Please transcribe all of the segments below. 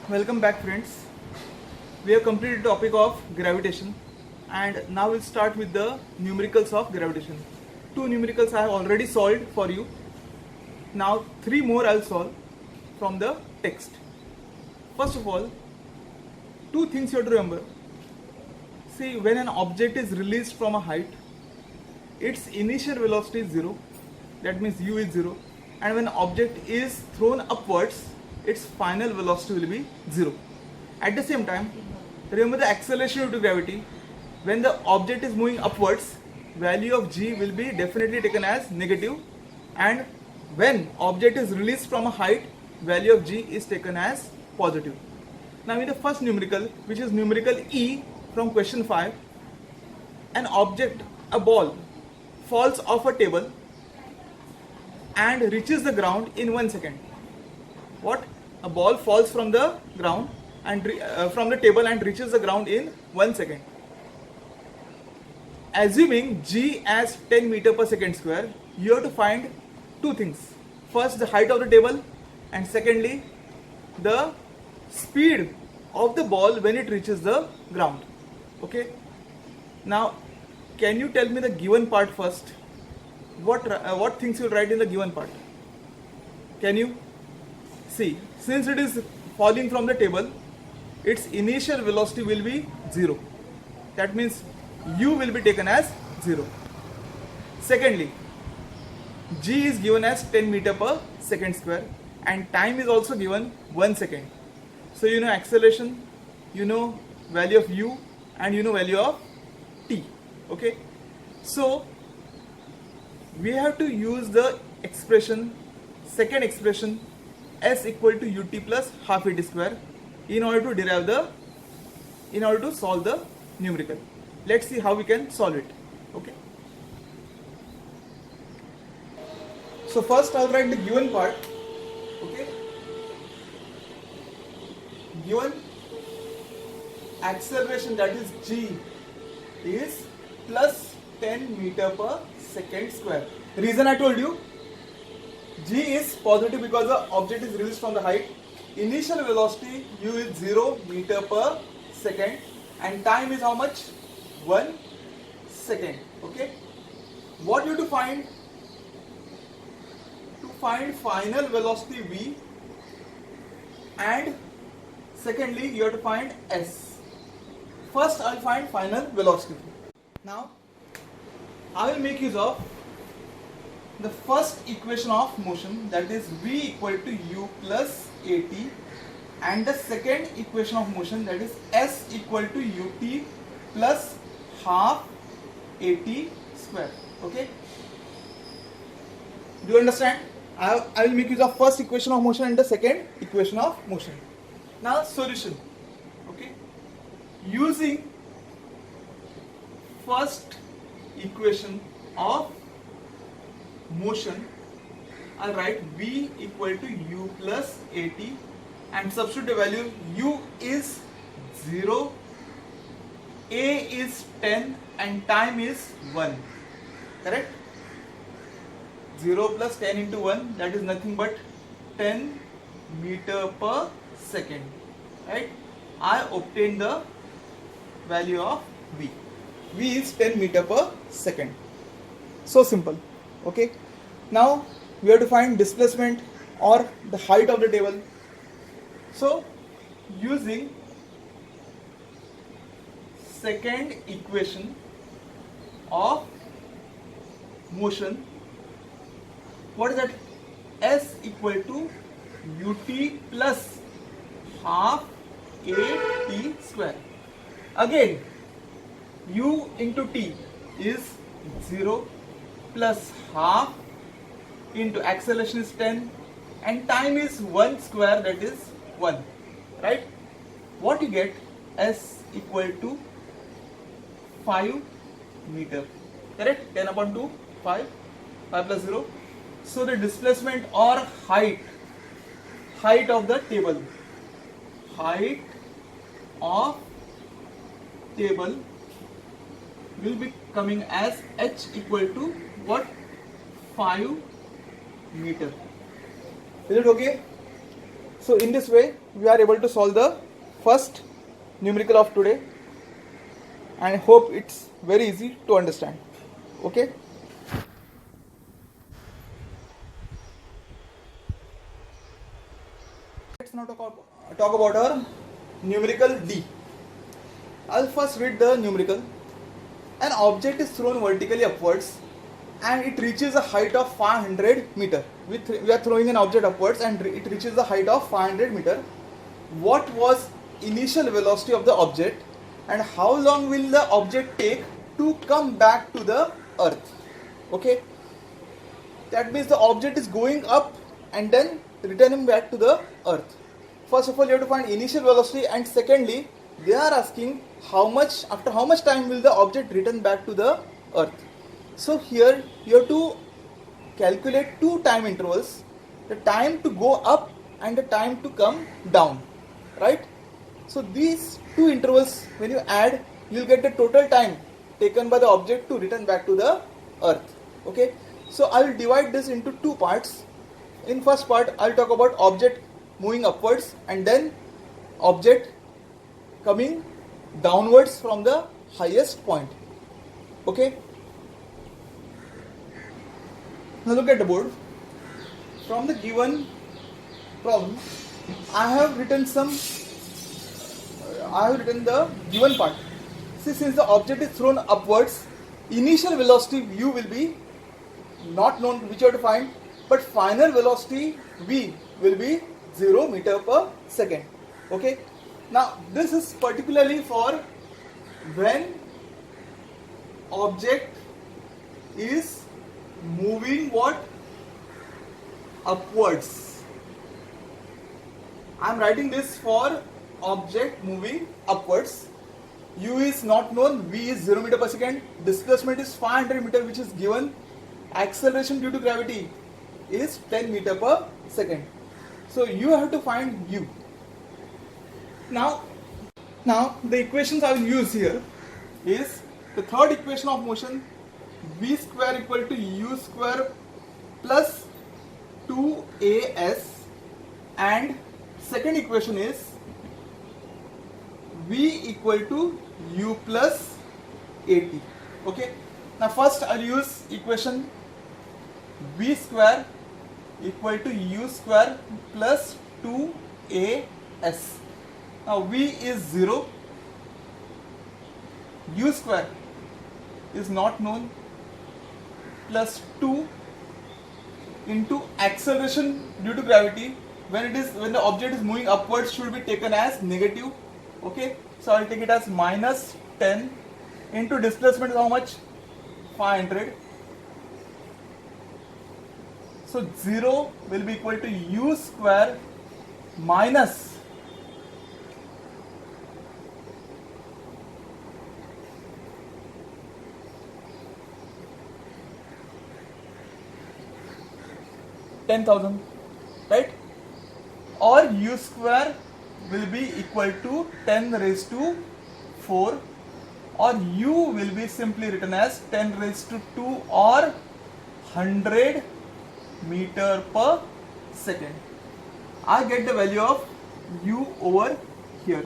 Welcome back, friends. We have completed the topic of gravitation, and now we'll start with the numericals of gravitation. Two numericals I have already solved for you. Now three more I'll solve from the text. First of all, two things you have to remember. See, when an object is released from a height, its initial velocity is 0, that means u is 0, and when an object is thrown upwards, its final velocity will be 0. At the same time, remember the acceleration due to gravity. When the object is moving upwards, value of g will be definitely taken as negative, and when object is released from a height, value of g is taken as positive. Now in the first numerical, which is numerical E from question 5, an object, a ball, falls off a table and reaches the ground in 1 second. What? A ball falls from the ground and from the table and reaches the ground in 1 second. Assuming g as 10 meter per second square, you have to find two things. First, the height of the table, and secondly, the speed of the ball when it reaches the ground. Okay. Now, can you tell me the given part first? What things you'll write in the given part? Can you see? Since it is falling from the table, its initial velocity will be 0. That means u will be taken as 0. Secondly, g is given as 10 meter per second square, and time is also given 1 second. So you know acceleration, you know value of u, and you know value of t. Okay. So we have to use the expression, second expression, s equal to ut plus half at square in order to solve the numerical. Let's see how we can solve it. Okay. So first I'll write the given part. Okay. Given acceleration, that is g, is plus 10 meter per second square. Reason I told you, g is positive because the object is released from the height. Initial velocity u is 0 meter per second, and time is how much? 1 second. Okay. What you have to find? To find final velocity v, and secondly you have to find s. First I'll find final velocity. Now I will make use of the first equation of motion, that is v equal to u plus at, and the second equation of motion, that is s equal to ut plus half at square. Okay. Do you understand? I will make use of first equation of motion and the second equation of motion. Now solution. Okay. Using first equation of motion, I'll write v equal to u plus at, and substitute the value. U is 0, a is 10, and time is 1. Correct? 0 plus 10 into 1, that is nothing but 10 meter per second. Right? I obtained the value of v. V is 10 meter per second. So simple. Okay. Now we have to find displacement or the height of the table. So using second equation of motion, what is that? S equal to ut plus half at square. Again, u into t is 0 plus half into acceleration is 10, and time is 1 square, that is 1. Right? What you get? S equal to 5 meter. Correct? 10 upon 2, 5 plus 0. So the displacement or height of the table, height of table will be coming as h equal to what? 5 meter. Is it okay? So in this way we are able to solve the first numerical of today, and I hope it's very easy to understand. Okay. Let's now talk about our numerical D. I'll first read the numerical. An object is thrown vertically upwards and it reaches a height of 500 meter. We are throwing an object upwards and it reaches the height of 500 meter. What was initial velocity of the object and how long will the object take to come back to the earth? Okay, that means the object is going up and then returning back to the earth. First of all, you have to find initial velocity, and secondly, they are asking after how much time will the object return back to the earth. So here you have to calculate two time intervals, the time to go up and the time to come down, right? So these two intervals, when you add, you will get the total time taken by the object to return back to the earth. Okay, so I will divide this into two parts. In first part, I will talk about object moving upwards and then object coming downwards from the highest point. Okay, now look at the board. From the given problem, I have written the given part. See, since the object is thrown upwards, initial velocity u will be not known, which you have to find, but final velocity v will be 0 meter per second. Okay, now this is particularly for when object is moving what? Upwards. I am writing this for object moving upwards. U is not known, v is 0 meter per second, displacement is 500 meter which is given, acceleration due to gravity is 10 meter per second. So you have to find u. Now the equations I will use here is the third equation of motion, v square equal to u square plus 2as, and second equation is v equal to u plus at. Okay, now first I'll use equation v square equal to u square plus 2as. Now v is 0, u square is not known, plus 2 into acceleration due to gravity when the object is moving upwards should be taken as negative. Okay, so I'll take it as minus 10 into displacement is how much? 500. So 0 will be equal to u square minus 10,000, right? Or u square will be equal to 10 raised to 4, or u will be simply written as 10 raised to 2 or 100 meter per second. I get the value of u over here.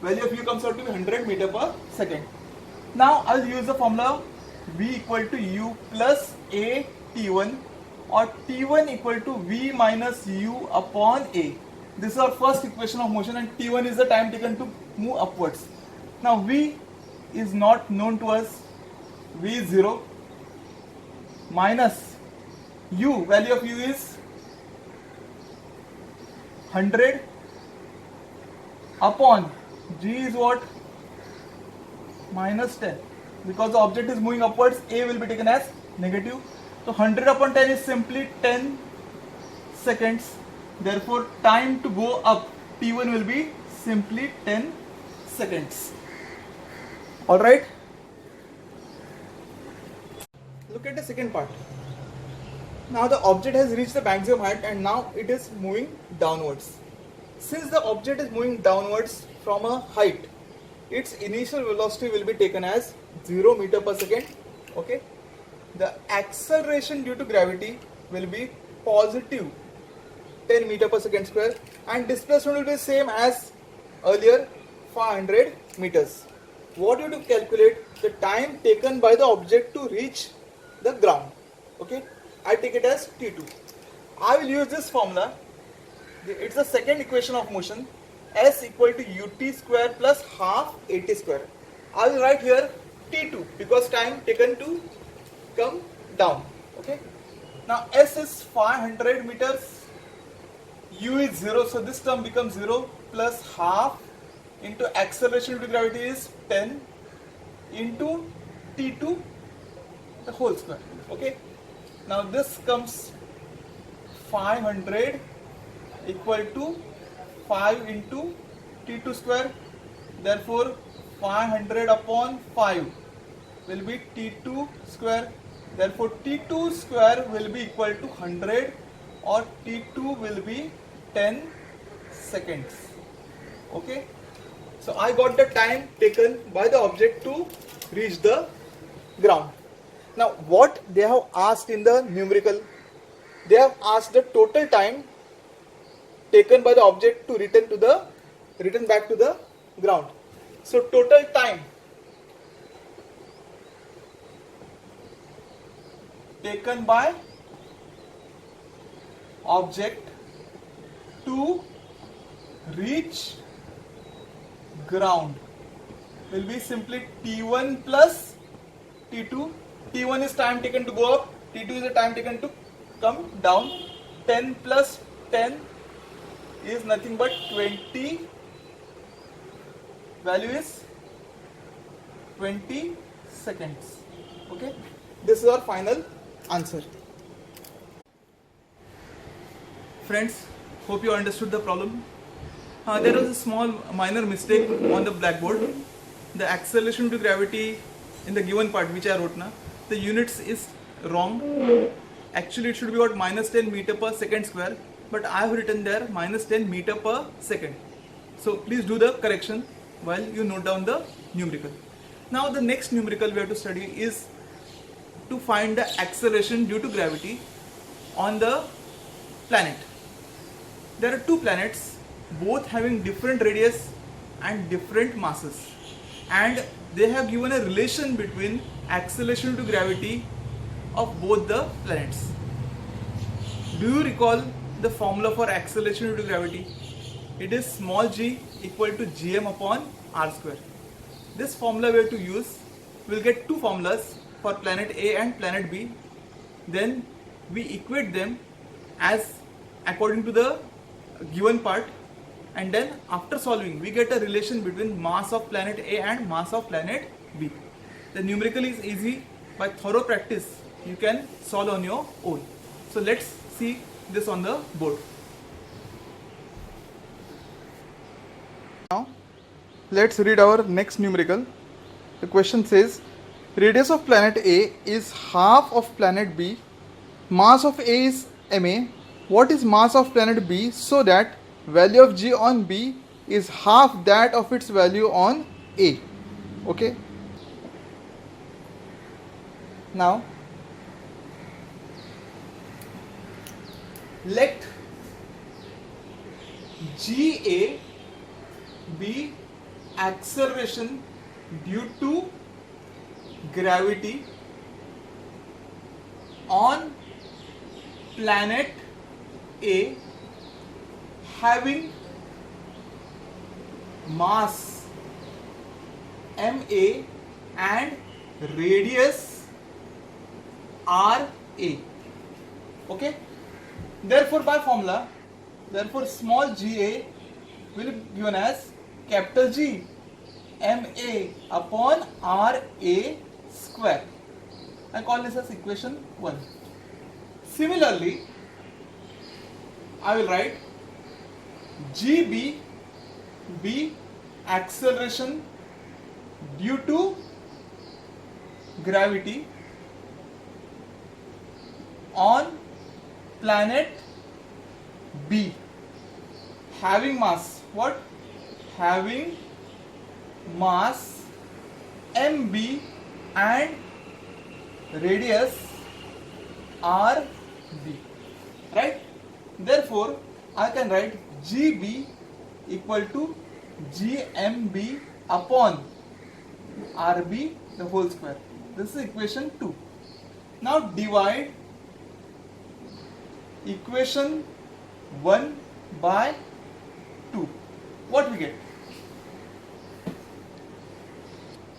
Value of u comes out to be 100 meter per second. Now I'll use the formula v equal to u plus a t1, or t1 equal to v minus u upon a. This is our first equation of motion, and t1 is the time taken to move upwards. Now v is not known to us, v is 0, minus u, value of u is 100 upon g is what? Minus 10. Because the object is moving upwards, a will be taken as negative. So 100 upon 10 is simply 10 seconds. Therefore, time to go up t1 will be simply 10 seconds. Alright. Look at the second part. Now the object has reached the maximum height and now it is moving downwards. Since the object is moving downwards from a height, its initial velocity will be taken as 0 meter per second. Okay. The acceleration due to gravity will be positive 10 meter per second square, and displacement will be same as earlier, 500 meters. What you do to calculate the time taken by the object to reach the ground. Okay, I take it as T2. I will use this formula. It's the second equation of motion, S equal to ut square plus half at square. I will write here T2 because time taken to come down. Okay. Now S is 500 meters, U is 0, so this term becomes 0 plus half into acceleration due to gravity is 10 into T2 the whole square. Okay. Now this comes 500 equal to 5 into T2 square. Therefore 500 upon 5 will be T2 square. Therefore T2 square will be equal to 100, or T2 will be 10 seconds. Okay. So I got the time taken by the object to reach the ground. Now what they have asked in the numerical, they have asked the total time taken by the object to return back to the ground. So total time taken by object to reach ground will be simply T1 plus T2. T1 is time taken to go up, T2 is the time taken to come down. 10 plus 10 is nothing but 20. Value is 20 seconds. Okay, this is our final answer. Friends, hope you understood the problem. There was a small minor mistake on the blackboard. The acceleration due to gravity in the given part which I wrote now, the units is wrong. Actually it should be about minus 10 meter per second square, but I have written there minus 10 meter per second. So please do the correction while you note down the numerical. Now the next numerical we have to study is to find the acceleration due to gravity on the planet. There are two planets, both having different radius and different masses, and they have given a relation between acceleration to gravity of both the planets. Do you recall the formula for acceleration due to gravity? It is small g equal to gm upon r square. This formula we have to use. We'll get two formulas for planet A and planet B. Then we equate them as according to the given part, and then after solving we get a relation between mass of planet A and mass of planet B. The numerical is easy. By thorough practice you can solve on your own. So let's see this on the board. Now let's read our next numerical. The question says radius of planet A is half of planet B. Mass of A is ma. What is mass of planet B so that value of g on B is half that of its value on A? Okay. Now let GA be acceleration due to gravity on planet A having mass ma and radius RA. Okay. Therefore, by formula, therefore small ga will be given as capital G ma upon RA square. I call this as equation 1. Similarly, I will write GB be acceleration due to gravity on planet B having mass, what? Having mass MB and radius RB, right? Therefore I can write GB equal to GMB upon RB the whole square. This is equation 2. Now divide equation 1 by 2. What we get?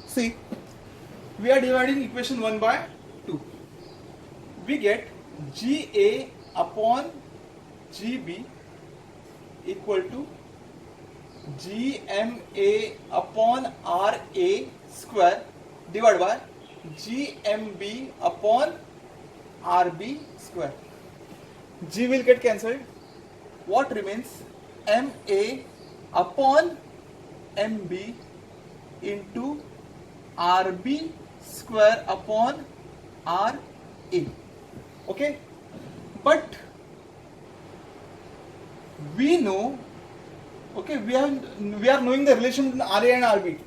See, we are dividing equation 1 by 2. We get GA upon GB equal to GMA upon RA square divided by GMB upon RB square. G will get cancelled. What remains? MA upon MB into RB square upon RA. Okay, but we know, okay, we are knowing the relation between RA and RB.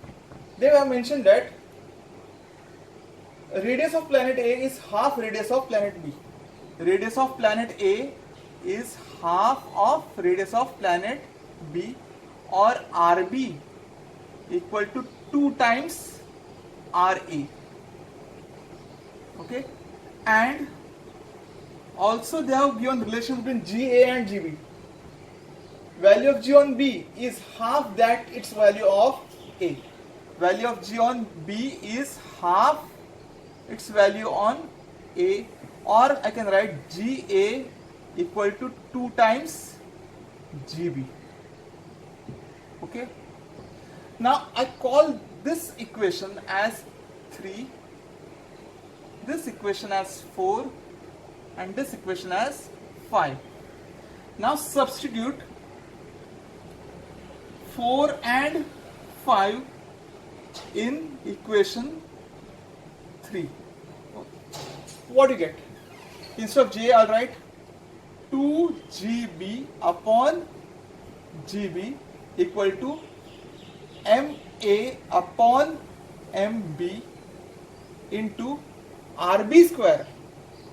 They have mentioned that radius of planet A is half radius of planet B. Radius of planet A is half of radius of planet B, or RB equal to 2 times RA. Okay, and also they have given relation between GA and GB. Value of G on B is half that its value of A. Value of G on B is half its value on A, or I can write GA equal to 2 times GB. Okay. Now I call this equation as 3, this equation as 4, and this equation as 5. Now substitute 4 and 5 in equation 3. What do you get? Instead of J, I'll write 2GB upon GB equal to MA upon MB into RB square.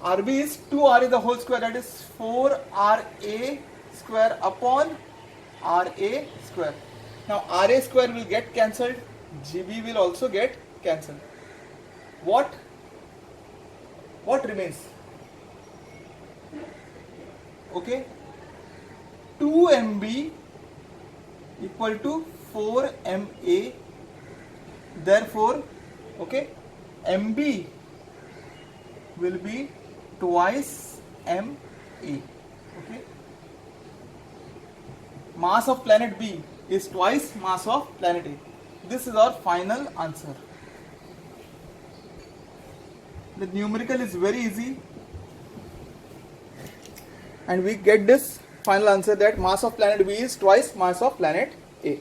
RB is 2RA the whole square, that is 4RA square upon RA square. Now RA square will get cancelled, GB will also get cancelled. What remains? Okay, 2MB equal to 4MA. Therefore, okay, MB will be twice MA. Okay, mass of planet B is twice mass of planet A. This is our final answer. The numerical is very easy, and we get this final answer that mass of planet B is twice mass of planet A.